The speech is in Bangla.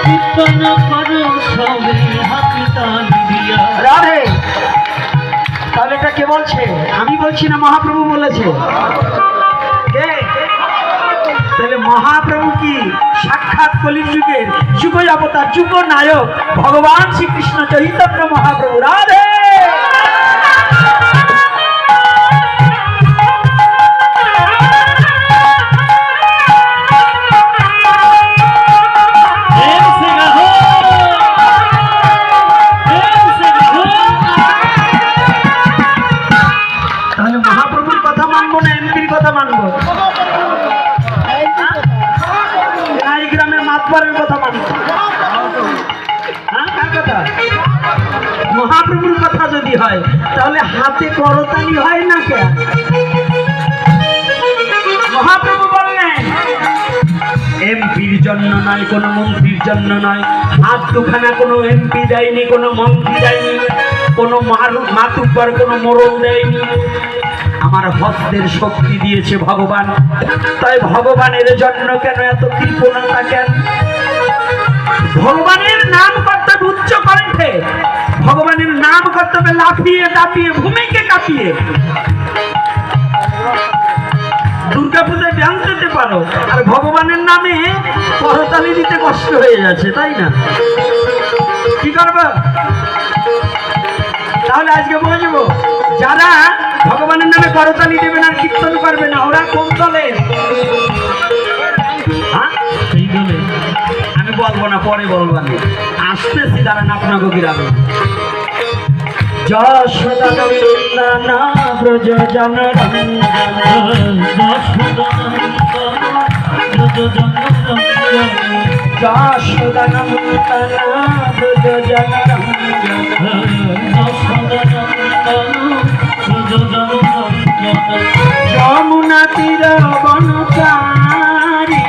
কীর্তন করো সবে হাতে তালি দিয়া। রাধে, তাহলে এটা কে বলছে? আমি বলছি না মহাপ্রভু বলেছে? কে? তাহলে মহাপ্রভু কি সাক্ষাৎ কলির যুগের যুগ অবতার, যুগ নায়ক ভগবান শ্রীকৃষ্ণ চৈতন্য মহাপ্রভু। রাধে। তাহলে মহাপ্রভুর কথা মানবো না এমপির কথা মানবো? এই গ্রামের মাতবারের কথা মানবো? হ্যাঁ, কার কথা? মহাপ্রভুর কথা যদি হয় তাহলে হাতে করতালি হয় না কে? মহাপ্রভু বললেন এমপির জন্য নয়, কোনো মন্ত্রীর জন্য নয়। হাত দুখানা কোনো এমপি দেয়নি, কোনো মন্ত্রী দেয়নি, কোনো মাতুব্বর, কোনো মোড়ল দেয়নি। আমার হস্তের শক্তি দিয়েছে ভগবান। তাই ভগবানের জন্য কেন এত কৃপণতা? কেন? ভগবানের নাম করতে হবে উচ্চ কণ্ঠে, ভগবানের নাম করতে হবে লাফিয়ে দাপিয়ে, ভূমিকে কাঁপিয়ে। দুর্গাপূজায় ডান্স দিতে পারো, আর ভগবানের নামে করতালি দিতে কষ্ট হয়ে যাচ্ছে, তাই না? কি করবো? তাহলে আজকে বুঝবো যারা ভগবানের নামে করতালি দেবে না, কীর্তন করবে না, ওরা কোন দলে? সেই দলে আমি বলবো না, পরে বলবো না, আসতেছি দাঁড়ান আপনাকে গ্রামে। যশোদা নন্দন ব্রজ জনরঞ্জন, যশোদা নন্দন ব্রজ জনরঞ্জন, যমুনা তীর বনচারী।